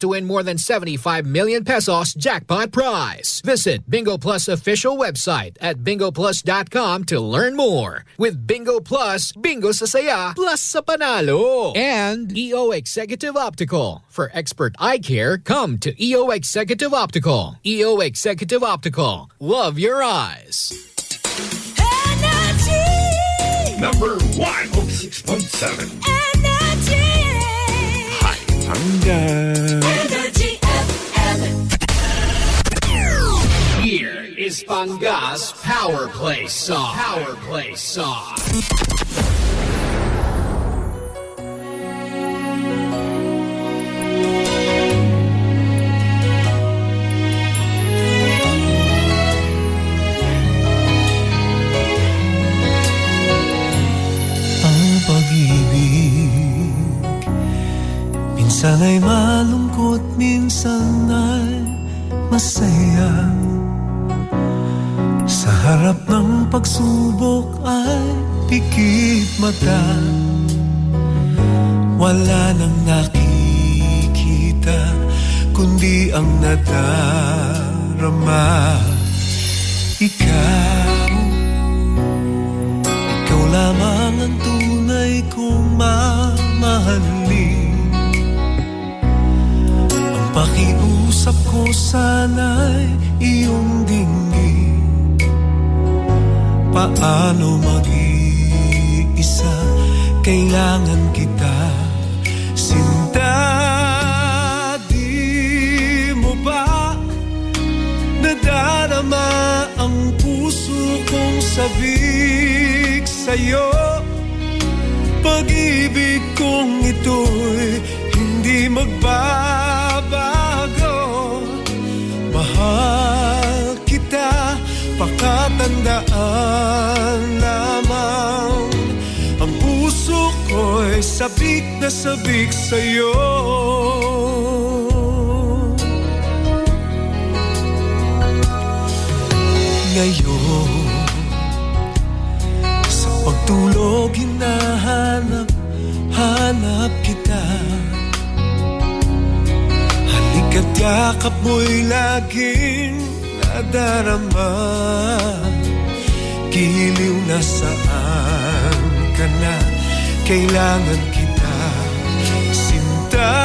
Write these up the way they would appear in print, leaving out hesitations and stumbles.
to win more than 75 million pesos jackpot prize. Visit Bingo Plus official website at bingoplus.com to learn more. With Bingo Plus, bingo sa saya, plus sa panalo. And EO Executive Optical. For expert eye care, come to EO Executive Optical. EO Executive Optical. Love your eyes. Energy! Number 106.7. Energy! Hi, Tangga. Energy FM. Here is Pangas Power Play Song. Power Play Song. Minsan ay malungkot, minsan ay masaya. Sa harap ng pagsubok ay pikit mata. Wala nang nakikita, kundi ang nadarama. Ikaw lamang ang tunay kong mamahalin. Pakiusap ko sana'y iyong dinggin. Paano mag-iisa, kailangan kita. Sinta, di mo ba nadarama ang puso kong sabik sa'yo? Pag-ibig kong ito'y hindi magbabago. Mahal kita, pakatandaan lamang. Ang puso ko'y sabik na sabik sa'yo. Ngayon, sa pagtulog hinahanap kita. Halika't yakap mo'y laging nadarama. Giliw na saan ka na, kailangan kita. Sinta,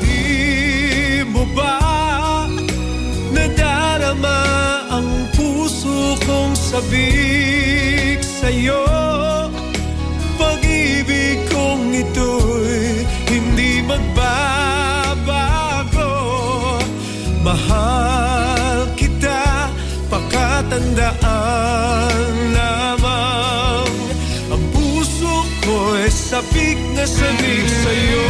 di mo ba nadarama ang puso kong sabik sa'yo? Pag-ibig kong ito'y hindi magbabago. Mahal kita, pakatandaan lamang. Ang puso ko'y sabik na sabik sa'yo.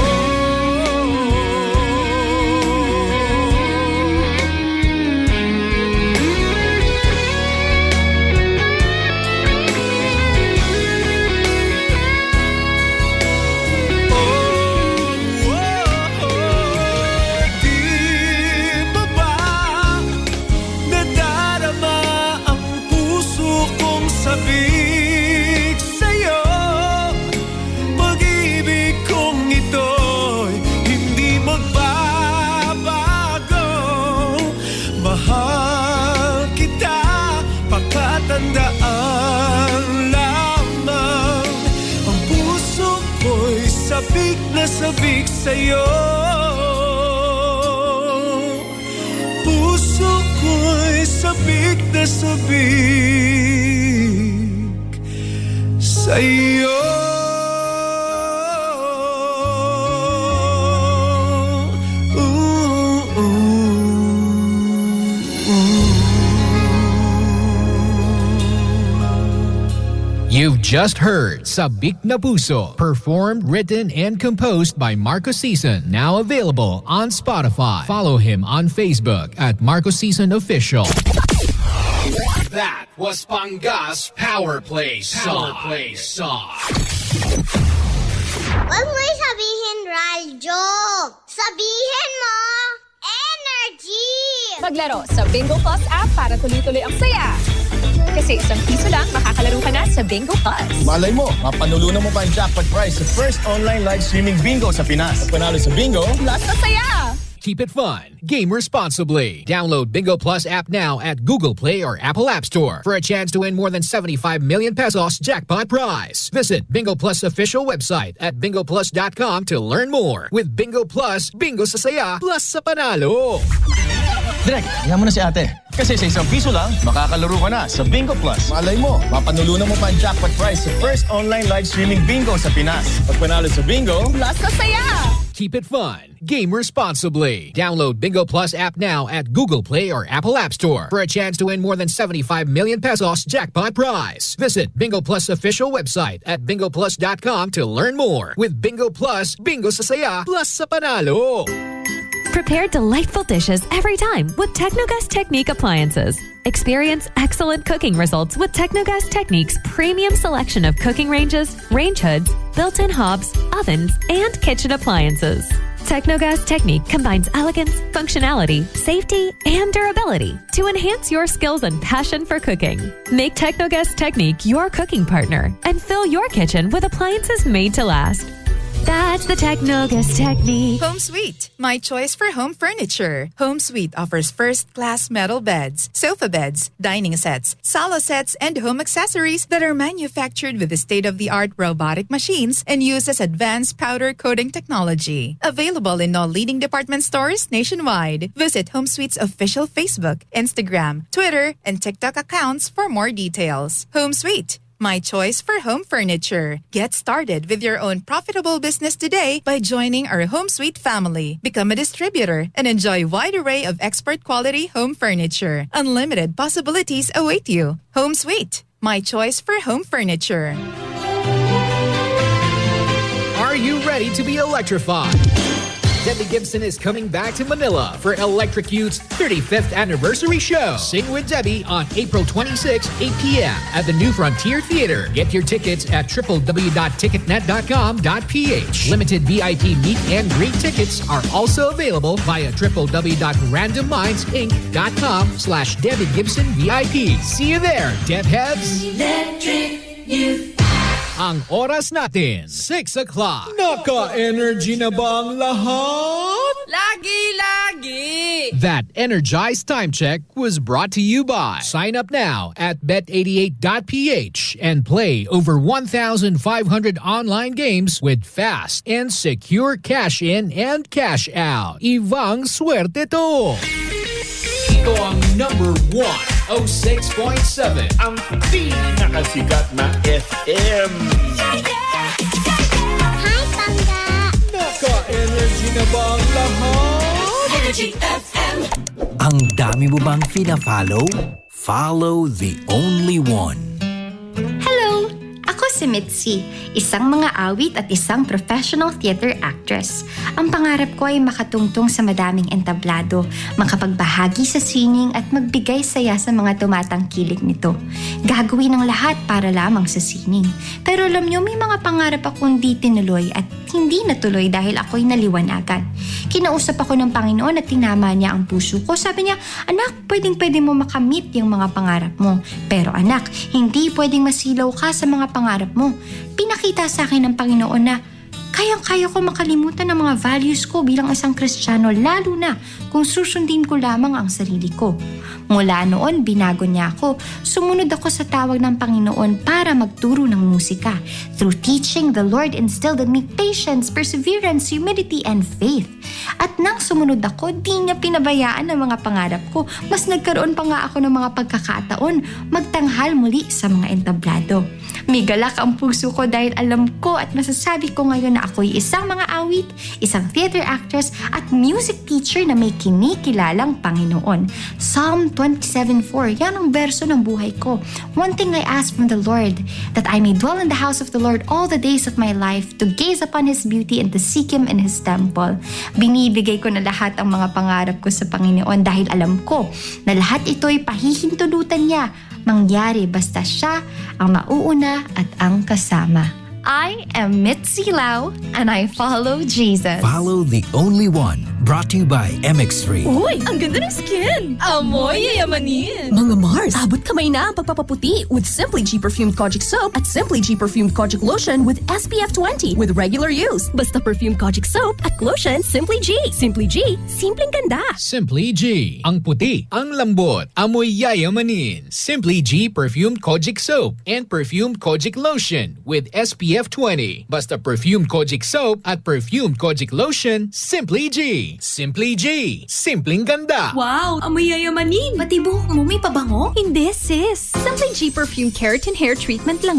Sabik sa'yo, pag-ibig kong ito'y hindi magbabago. Mahal kita, pakatandaan lamang. Ang puso ko'y sabik na sabik sa'yo. Puso ko'y sabik na sabik sa'yo. You've just heard Sabik na Puso, performed, written, and composed by Marco Season, now available on Spotify. Follow him on Facebook at Marco Season Official. That was Pangas Power Play Song. Huwag mo'y sabihin, Raljo. Sabihin mo, energy! maglaro sa Bingo Plus app para tuloy-tuloy ang saya. Kasi ₱1 lang, makakalaro ka na sa Bingo Plus. Malay mo, mapanalunan mo pa ang jackpot prize sa first online live streaming bingo sa Pinas. At panalo sa bingo, Plus na saya! Keep it fun. Game responsibly. Download Bingo Plus app now at Google Play or Apple App Store for a chance to win more than 75 million pesos jackpot prize. Visit Bingo Plus official website at bingoplus.com to learn more. With Bingo Plus, bingo sa saya, plus sa panalo. Direk, hiya mo na si ate. Kasi sa ₱1 lang, makakalaro ka na sa Bingo Plus. Malay mo, mapanalunan mo pa ang jackpot prize sa first online live streaming bingo sa Pinas. At panalo sa bingo, Plus na saya! Keep it fun. Game responsibly. Download Bingo Plus app now at Google Play or Apple App Store for a chance to win more than 75 million pesos jackpot prize. Visit Bingo Plus official website at bingoplus.com to learn more. With Bingo Plus, bingo sa saya, plus sa panalo. Prepare delightful dishes every time with Technogas Technique appliances. Experience excellent cooking results with Technogas Technique's premium selection of cooking ranges, range hoods, built-in hobs, ovens, and kitchen appliances. Technogas Technique combines elegance, functionality, safety, and durability to enhance your skills and passion for cooking. Make Technogas Technique your cooking partner and fill your kitchen with appliances made to last. That's the Technogas Technique. Home Suite, my choice for home furniture. Home Suite offers first-class metal beds, sofa beds, dining sets, sala sets, and home accessories that are manufactured with the state-of-the-art robotic machines and uses advanced powder coating technology. Available in all leading department stores nationwide. Visit Home Suite's official Facebook, Instagram, Twitter, and TikTok accounts for more details. Home Suite, my choice for home furniture. Get started with your own profitable business today by joining our Home Suite family. Become a distributor and enjoy a wide array of expert quality home furniture. Unlimited possibilities await you. Home Suite, my choice for home furniture. Are you ready to be electrified? Debbie Gibson is coming back to Manila for Electric Youth's 35th anniversary show. Sing with Debbie on April 26, 8 p.m. at the New Frontier Theater. Get your tickets at www.ticketnet.com.ph. Limited VIP meet and greet tickets are also available via www.randommindsinc.com/Debbie Gibson VIP. See you there, Deb Heads. Electric Youth. Ang oras natin, 6 o'clock. Naka-energy na bang lahat? Lagi! That Energized Time Check was brought to you by. Sign up now at bet88.ph and play over 1,500 online games with fast and secure cash in and cash out. Ibang swerte to. Ito ang number 106.7. Ang pinakasikat na FM. Hi, Pangga! Naka-energy na bang lahat? Energy FM. Ang dami mo bang fina-follow? Follow the only one. Hello! Ako si Mitzi, isang mga awit at isang professional theater actress. Ang pangarap ko ay makatungtong sa madaming entablado, makapagbahagi sa sining at magbigay saya sa mga tumatangkilik nito. Gagawin ang lahat para lamang sa sining. Pero alam nyo, may mga pangarap akong di tinuloy at hindi natuloy dahil ako'y naliwanagan. Kinausap ako ng Panginoon at tinama niya ang puso ko. Sabi niya, anak, pwedeng-pwede mo makamit yung mga pangarap mo. Pero anak, hindi pwedeng masilaw ka sa mga pangarap mo. Pinakita sa akin ng Panginoon na kayang-kaya ko makalimutan ang mga values ko bilang isang Kristiyano, lalo na kung susundin ko lamang ang sarili ko. Mula noon, binago niya ako. Sumunod ako sa tawag ng Panginoon para magturo ng musika. Through teaching, the Lord instilled in me patience, perseverance, humility, and faith. At nang sumunod ako, di niya pinabayaan ang mga pangarap ko. Mas nagkaroon pa nga ako ng mga pagkakataon magtanghal muli sa mga entablado. May galak ang puso ko dahil alam ko at masasabi ko ngayon na ako'y isang mga awit, isang theater actress at music teacher na may kinikilalang Panginoon. Psalm 27:4, yan ang verso ng buhay ko. One thing I ask from the Lord, that I may dwell in the house of the Lord all the days of my life, to gaze upon His beauty and to seek Him in His temple. Binibigay ko na lahat ang mga pangarap ko sa Panginoon dahil alam ko na lahat ito'y pahihintulutan niya. Mangyari basta siya ang mauuna at ang kasama. I am Mitzi Lau and I follow Jesus. Follow the only one. Brought to you by MX3. Uy, ang ganda ng skin! Amoy yayamanin! Mga Mars, abot kamay na ang pagpapaputi with Simply G Perfumed Kojic Soap at Simply G Perfumed Kojic Lotion with SPF 20 with regular use. Basta Perfumed Kojic Soap at Lotion, Simply G. Simply G, simpleng ganda. Simply G. Ang puti, ang lambot, amoy yayamanin. Simply G Perfumed Kojic Soap and Perfumed Kojic Lotion with SPF 20. Basta Perfumed Kojic Soap at Perfumed Kojic Lotion, Simply G. Simply G. Simpleng ganda. Wow, amoy yayamanin! Pati buhok mo may pabango? Hindi sis, Simply G Perfumed Keratin Hair Treatment lang